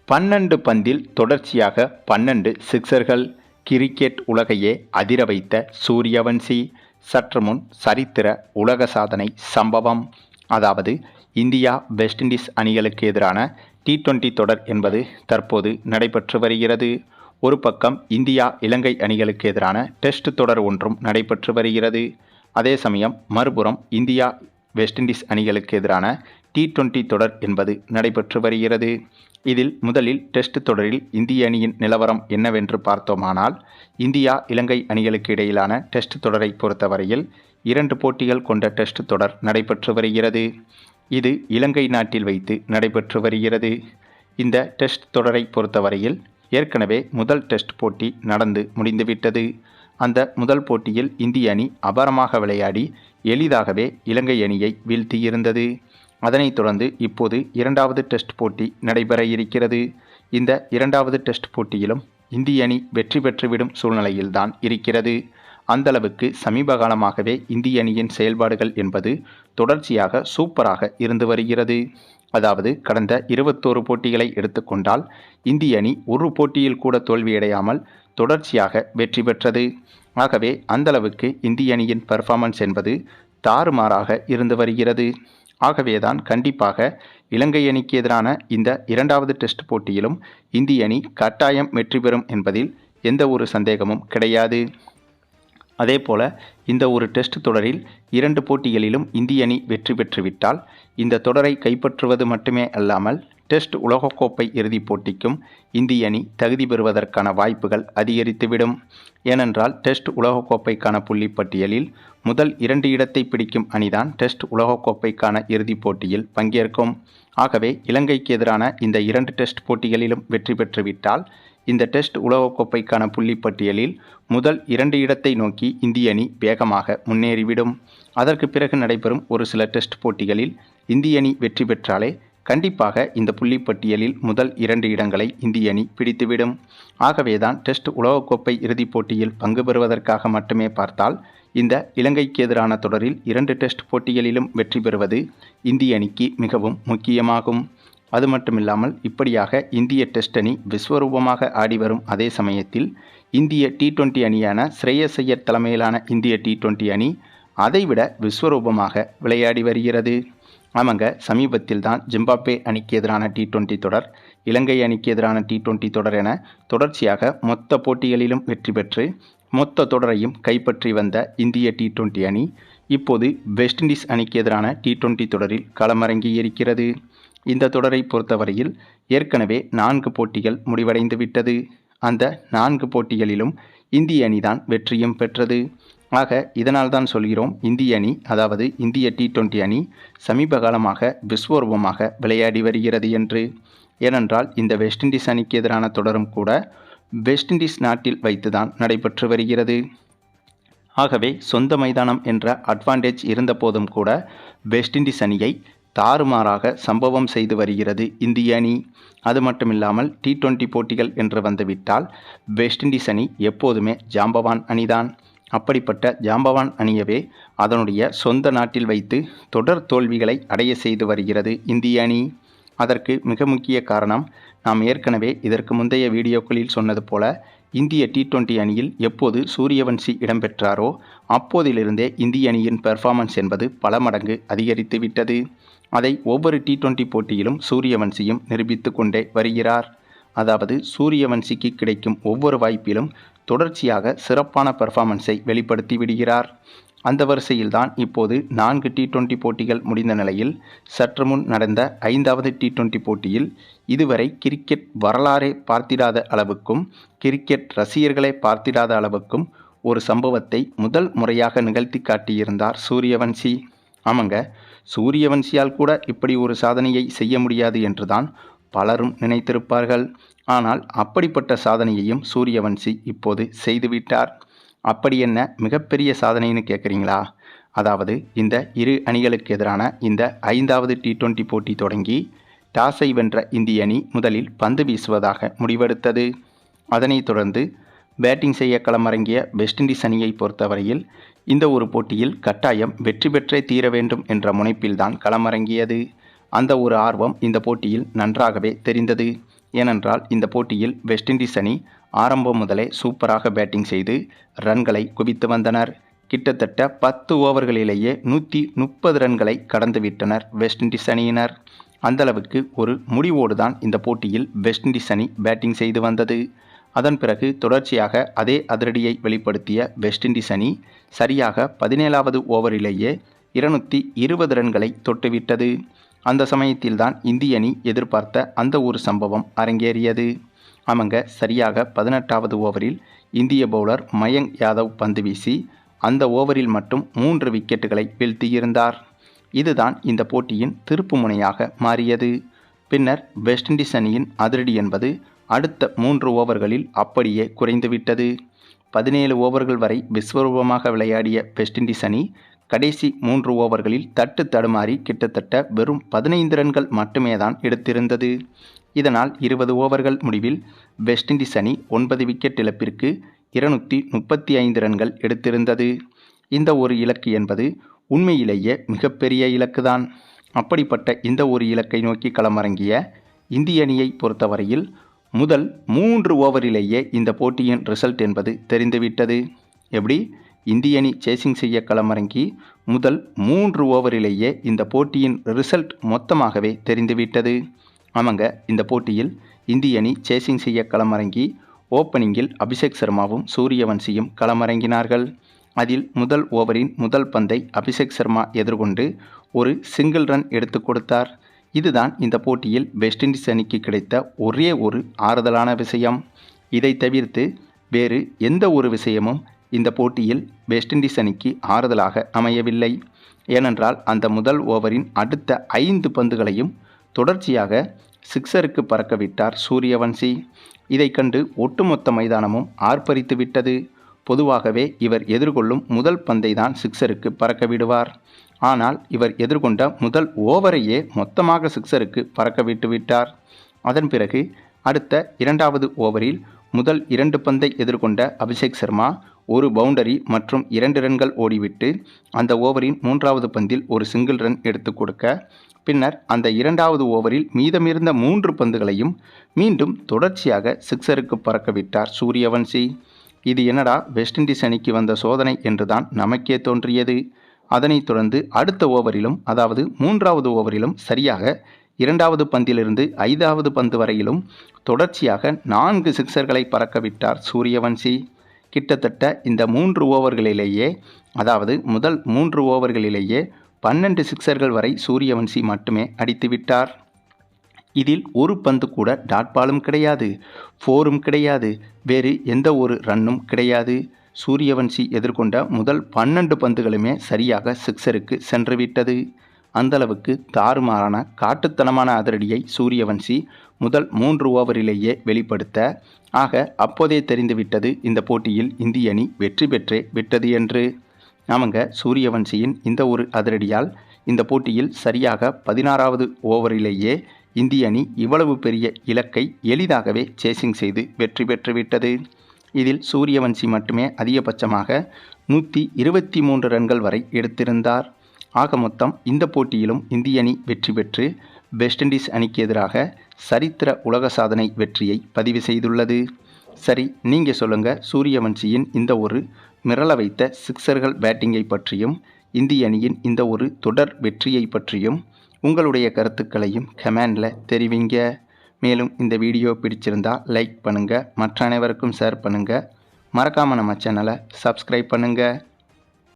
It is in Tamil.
12 பந்தில் தொடர்ச்சியாக 12 சிக்சர்கள். கிரிக்கெட் உலகையே அதிர வைத்த சூரியவன்சி. சற்று முன் சரித்திர உலக சாதனை சம்பவம். அதாவது இந்தியா வெஸ்ட் இண்டீஸ் அணிகளுக்கு எதிரான T20 தொடர் என்பது தற்போது நடைபெற்று வருகிறது. ஒரு பக்கம் இந்தியா இலங்கை அணிகளுக்கு எதிரான டெஸ்ட் தொடர் ஒன்றும் நடைபெற்று வருகிறது. அதே சமயம் மறுபுறம் இந்தியா வெஸ்ட் இண்டீஸ் அணிகளுக்கு எதிரான T20 தொடர் என்பது நடைபெற்று வருகிறது. இதில் முதலில் டெஸ்ட் தொடரில் இந்திய அணியின் நிலவரம் என்னவென்று பார்த்தோமானால், இந்தியா இலங்கை அணிகளுக்கு இடையிலான டெஸ்ட் தொடரை பொறுத்தவரையில் 2 போட்டிகள் கொண்ட டெஸ்ட் தொடர் நடைபெற்று வருகிறது. இது இலங்கை நாட்டில் வைத்து நடைபெற்று வருகிறது. இந்த டெஸ்ட் தொடரை பொறுத்தவரையில் ஏற்கனவே முதல் டெஸ்ட் போட்டி நடந்து முடிந்துவிட்டது. அந்த முதல் போட்டியில் இந்திய அணி அபாரமாக விளையாடி எளிதாகவே இலங்கை அணியை வீழ்த்தியிருந்தது. அதனைத் தொடர்ந்து இப்போது 2வது டெஸ்ட் போட்டி நடைபெற இருக்கிறது. இந்த 2வது டெஸ்ட் போட்டியிலும் இந்திய அணி வெற்றி பெற்றுவிடும் சூழ்நிலையில்தான் இருக்கிறது. அந்தளவுக்கு சமீப காலமாகவே இந்திய அணியின் செயல்பாடுகள் என்பது தொடர்ச்சியாக சூப்பராக இருந்து வருகிறது. அதாவது கடந்த 21 போட்டிகளை எடுத்துக்கொண்டால் இந்திய அணி ஒரு போட்டியில் கூட தோல்வியடையாமல் தொடர்ச்சியாக வெற்றி பெற்றது. ஆகவே அந்தளவுக்கு இந்திய அணியின் பெர்ஃபார்மன்ஸ் என்பது தாறுமாறாக இருந்து வருகிறது. ஆகவேதான் கண்டிப்பாக இலங்கை அணிக்கு எதிரான இந்த 2வது டெஸ்ட் போட்டியிலும் இந்திய அணி கட்டாயம் வெற்றி பெறும் என்பதில் எந்த ஒரு சந்தேகமும் கிடையாது. அதேபோல இந்த ஒரு டெஸ்ட் தொடரில் 2 போட்டிகளிலும் இந்திய அணி வெற்றி பெற்றுவிட்டால் இந்த தொடரை கைப்பற்றுவது மட்டுமே அல்லாமல் டெஸ்ட் உலகக்கோப்பை இறுதிப் போட்டிக்கும் இந்திய அணி தகுதி பெறுவதற்கான வாய்ப்புகள் அதிகரித்துவிடும். ஏனென்றால் டெஸ்ட் உலகக்கோப்பைக்கான புள்ளிப்பட்டியலில் முதல் 2 இடத்தை பிடிக்கும் அணிதான் டெஸ்ட் உலகக்கோப்பைக்கான இறுதிப் போட்டியில் பங்கேற்கும். ஆகவே இலங்கைக்கு எதிரான இந்த 2 டெஸ்ட் போட்டிகளிலும் வெற்றி பெற்றுவிட்டால் இந்த டெஸ்ட் உலகக்கோப்பைக்கான புள்ளிப்பட்டியலில் முதல் 2 இடத்தை நோக்கி இந்திய அணி வேகமாக முன்னேறிவிடும். அதற்கு பிறகு நடைபெறும் ஒரு சில டெஸ்ட் போட்டிகளில் இந்திய அணி வெற்றி பெற்றாலே கண்டிப்பாக இந்த புள்ளிப்பட்டியலில் முதல் 2 இடங்களை இந்திய அணி பிடித்துவிடும். ஆகவேதான் டெஸ்ட் உலகக்கோப்பை இறுதிப் போட்டியில் பங்கு பெறுவதற்காக மட்டுமே பார்த்தால் இந்த இலங்கைக்கு எதிரான தொடரில் 2 டெஸ்ட் போட்டிகளிலும் வெற்றி பெறுவது இந்திய அணிக்கு மிகவும் முக்கியமாகும். அது மட்டுமில்லாமல் இப்படியாக இந்திய டெஸ்ட் அணி விஸ்வரூபமாக ஆடி வரும் அதே சமயத்தில் இந்திய T20 அணியான ஸ்ரேயஸ் ஐயர் தலைமையிலான இந்திய T20 அணி அதைவிட விஸ்வரூபமாக விளையாடி வருகிறது. ஆமாங்க, சமீபத்தில் தான் ஜிம்பாப்வே அணிக்கு எதிரான T20 தொடர், இலங்கை அணிக்கு எதிரான T20 தொடர் என தொடர்ச்சியாக மொத்த போட்டிகளிலும் வெற்றி பெற்று மொத்த தொடரையும் கைப்பற்றி வந்த இந்திய T20 அணி இப்போது வெஸ்ட் இண்டீஸ் அணிக்கு எதிரான T20 தொடரில் களமிறங்கி இருக்கிறது. இந்த தொடரை பொறுத்தவரையில் ஏற்கனவே 4 போட்டிகள் முடிவடைந்து விட்டது. அந்த 4 போட்டிகளிலும் இந்திய அணிதான் வெற்றியும் பெற்றது. ஆக இதனால் தான் சொல்கிறோம் இந்திய அணி, அதாவது இந்திய T20 அணி சமீப காலமாக விஸ்வரூபமாக விளையாடி வருகிறது என்று. ஏனென்றால் இந்த வெஸ்ட் இண்டீஸ் அணிக்கு எதிரான தொடரும் கூட வெஸ்ட் இண்டீஸ் நாட்டில் வைத்துதான் நடைபெற்று வருகிறது. ஆகவே சொந்த மைதானம் என்ற அட்வான்டேஜ் இருந்த போதும் கூட வெஸ்ட் இண்டீஸ் அணியை தாறுமாறாக சம்பவம் செய்து வருகிறது இந்திய அணி. அது மட்டுமில்லாமல் T20 போட்டிகள் என்று வந்துவிட்டால் வெஸ்ட் இண்டீஸ் அணி எப்போதுமே ஜாம்பவான் அணிதான். அப்படிப்பட்ட ஜாம்பவான் அணியவே அதனுடைய சொந்த நாட்டில் வைத்து தொடர் தோல்விகளை அடைய செய்து வருகிறது இந்திய அணி. அதற்கு மிக முக்கிய காரணம் நாம் ஏற்கனவே இதற்கு முந்தைய வீடியோக்களில் சொன்னது போல இந்திய T20 அணியில் எப்போது சூரியவன்சி இடம்பெற்றாரோ அப்போதிலிருந்தே இந்திய அணியின் பெர்ஃபார்மன்ஸ் என்பது பல மடங்கு அதிகரித்து விட்டது. அதை ஒவ்வொரு T20 போட்டியிலும் சூரியவன்சியும் நிரூபித்து கொண்டே வருகிறார். அதாவது சூரியவன்சிக்கு கிடைக்கும் ஒவ்வொரு வாய்ப்பிலும் தொடர்ச்சியாக சிறப்பான பெர்ஃபார்மன்ஸை வெளிப்படுத்தி விடுகிறார். அந்த வரிசையில்தான் இப்போது 4 T20 போட்டிகள் முடிந்த நிலையில் சற்று முன் நடந்த 5வது T20 போட்டியில் இதுவரை கிரிக்கெட் வரலாறே பார்த்திடாத அளவுக்கும் கிரிக்கெட் ரசிகர்களே பார்த்திடாத அளவுக்கும் ஒரு சம்பவத்தை முதல் முறையாக நிகழ்த்தி காட்டியிருந்தார் சூரியவன்சி. ஆமாங்க, சூரியவன்சியால் கூட இப்படி ஒரு சாதனையை செய்ய முடியாது என்றுதான் பலரும் நினைத்திருப்பார்கள். ஆனால் அப்படிப்பட்ட சாதனையையும் சூரியவன்சி இப்போது செய்துவிட்டார். அப்படி என்ன மிகப்பெரிய சாதனைன்னு கேட்குறீங்களா? அதாவது இந்த இரு அணிகளுக்கு எதிரான இந்த 5வது T20 போட்டி தொடங்கி டாஸை வென்ற இந்திய அணி முதலில் பந்து வீசுவதாக முடிவெடுத்தது. அதனைத் தொடர்ந்து பேட்டிங் செய்ய களமிறங்கிய வெஸ்ட் இண்டீஸ் அணியை பொறுத்தவரையில் இந்த ஒரு போட்டியில் கட்டாயம் வெற்றி பெற்றே தீர வேண்டும் என்ற முனைப்பில்தான் களமிறங்கியது. அந்த ஒரு ஆர்வம் இந்த போட்டியில் நன்றாகவே தெரிந்தது. ஏனென்றால் இந்த போட்டியில் வெஸ்ட் இண்டீஸ் அணி ஆரம்பம் முதலே சூப்பராக பேட்டிங் செய்து ரன்களை குவித்து வந்தனர். கிட்டத்தட்ட 10 ஓவர்களிலேயே 130 ரன்களை கடந்துவிட்டனர் வெஸ்ட் இண்டீஸ் அணியினர். அந்தளவுக்கு ஒரு முடிவோடு தான் இந்த போட்டியில் வெஸ்ட் இண்டீஸ் அணி பேட்டிங் செய்து வந்தது. அதன் பிறகு தொடர்ச்சியாக அதே அதிரடியை வெளிப்படுத்திய வெஸ்ட் இண்டீஸ் அணி சரியாக 17வது ஓவரிலேயே 220 ரன்களை தொட்டுவிட்டது. அந்த சமயத்தில்தான் இந்திய அணி எதிர்பார்த்த அந்த ஒரு சம்பவம் அரங்கேறியது. அவங்க சரியாக 18வது ஓவரில் இந்திய பவுலர் மயங்க் யாதவ் பந்து வீசி அந்த ஓவரில் மட்டும் 3 விக்கெட்டுகளை வீழ்த்தியிருந்தார். இதுதான் இந்த போட்டியின் திருப்பு முனையாக மாறியது. பின்னர் வெஸ்ட் இண்டீஸ் அணியின் அதிரடி என்பது அடுத்த 3 ஓவர்களில் அப்படியே குறைந்துவிட்டது. 17 ஓவர்கள் வரை விஸ்வரூபமாக விளையாடிய வெஸ்ட் இண்டீஸ் அணி கடைசி 3 ஓவர்களில் தட்டு தடுமாறி கிட்டத்தட்ட வெறும் 15 ரன்கள் மட்டுமே தான் எடுத்திருந்தது. இதனால் 20 ஓவர்கள் முடிவில் வெஸ்ட் இண்டீஸ் அணி 9 விக்கெட் இழப்பிற்கு 235 ரன்கள் எடுத்திருந்தது. இந்த ஒரு இலக்கு என்பது உண்மையிலேயே மிகப்பெரிய இலக்குதான். அப்படிப்பட்ட இந்த ஒரு இலக்கை நோக்கி களமிறங்கிய இந்திய அணியை பொறுத்தவரையில் முதல் 3 ஓவரிலேயே இந்த போட்டியின் ரிசல்ட் என்பது தெரிந்துவிட்டது. எப்படி? இந்திய அணி சேசிங் செய்ய களமிறங்கி முதல் 3 ஓவரிலேயே இந்த போட்டியின் ரிசல்ட் மொத்தமாகவே தெரிந்துவிட்டது. ஆமாங்க, இந்த போட்டியில் இந்திய அணி சேசிங் செய்ய களமிறங்கி ஓப்பனிங்கில் அபிஷேக் சர்மாவும் சூரியவன்சியும் களமிறங்கினார்கள். அதில் முதல் ஓவரின் முதல் பந்தை அபிஷேக் சர்மா எதிர்கொண்டு ஒரு சிங்கிள் ரன் எடுத்து கொடுத்தார். இதுதான் இந்த போட்டியில் வெஸ்ட் இண்டீஸ் அணிக்கு கிடைத்த ஒரே ஒரு ஆறுதலான விஷயம். இதை தவிர்த்து வேறு எந்த ஒரு விஷயமும் இந்த போட்டியில் வெஸ்ட் இண்டீஸ் அணிக்கு ஆறுதலாக அமையவில்லை. ஏனென்றால் அந்த முதல் ஓவரின் அடுத்த 5 பந்துகளையும் தொடர்ச்சியாக சிக்ஸருக்கு பறக்கவிட்டார் சூரியவன்சி. இதை கண்டு ஒட்டுமொத்த மைதானமும் ஆர்ப்பரித்து விட்டது. பொதுவாகவே இவர் எதிர்கொள்ளும் முதல் பந்தை தான் சிக்ஸருக்கு பறக்க விடுவார். ஆனால் இவர் எதிர்கொண்ட முதல் ஓவரையே மொத்தமாக சிக்ஸருக்கு பறக்க விட்டுவிட்டார். அதன் பிறகு அடுத்த 2வது ஓவரில் முதல் 2 பந்தை எதிர்கொண்ட அபிஷேக் சர்மா ஒரு பவுண்டரி மற்றும் 2 ரன்கள் ஓடிவிட்டு அந்த ஓவரின் 3வது பந்தில் ஒரு சிங்கிள் ரன் எடுத்து கொடுக்க, பின்னர் அந்த 2வது ஓவரில் மீதமிருந்த 3 பந்துகளையும் மீண்டும் தொடர்ச்சியாக சிக்ஸருக்கு பறக்க விட்டார் சூரியவன்சி. இது என்னடா வெஸ்ட் இண்டீஸ் அணிக்கு வந்த சோதனை என்றுதான் நமக்கே தோன்றியது. அதனைத் தொடர்ந்து அடுத்த ஓவரிலும், அதாவது 3வது ஓவரிலும் சரியாக 2வது பந்திலிருந்து 5வது பந்து வரையிலும் தொடர்ச்சியாக 4 சிக்ஸர்களை பறக்கவிட்டார் சூரியவன்சி. கிட்டத்தட்ட இந்த 3 ஓவர்களிலேயே, அதாவது முதல் 3 ஓவர்களிலேயே 12 சிக்ஸர்கள் வரை சூரியவன்சி மட்டுமே அடித்துவிட்டார். இதில் ஒரு பந்து கூட டாட் பாலும் கிடையாது, 4ம் கிடையாது, வேறு எந்த ஒரு ரன்னும் கிடையாது. சூரியவன்சி எதிர்கொண்ட முதல் 12 பந்துகளுமே சரியாக சிக்ஸருக்கு சென்றுவிட்டது. அந்தளவுக்கு தாறுமாறான காட்டுத்தனமான அதிரடியை சூரியவன்சி முதல் 3 ஓவரிலேயே வெளிப்படுத்த, ஆக அப்போதே தெரிந்துவிட்டது இந்த போட்டியில் இந்திய அணி வெற்றி பெற்றே விட்டது என்று. ஆமாங்க, சூரியவன்சியின் இந்த ஒரு அதிரடியால் இந்த போட்டியில் சரியாக 16வது ஓவரிலேயே இந்திய அணி இவ்வளவு பெரிய இலக்கை எளிதாகவே சேசிங் செய்து வெற்றி பெற்றுவிட்டது. இதில் சூரியவன்சி மட்டுமே அதிகபட்சமாக 123 ரன்கள் வரை எடுத்திருந்தார். ஆக மொத்தம் இந்த போட்டியிலும் இந்திய அணி வெற்றி பெற்று வெஸ்ட் இண்டீஸ் அணிக்கு எதிராக சரித்திர உலக சாதனை வெற்றியை பதிவு செய்துள்ளது. சரி, நீங்கள் சொல்லுங்கள், சூரியவன்சியின் இந்த ஒரு மிரள வைத்த சிக்ஸர்கள் பேட்டிங்கை பற்றியும் இந்திய அணியின் இந்த ஒரு தொடர் வெற்றியை பற்றியும் உங்களுடைய கருத்துக்களையும் கமெண்டில் தெரிவிங்க. மேலும் இந்த வீடியோ பிடிச்சிருந்தா லைக் பண்ணுங்கள், மற்ற அனைவருக்கும் ஷேர் பண்ணுங்கள், மறக்காமல் நம்ம சேனலை சப்ஸ்கிரைப் பண்ணுங்கள்.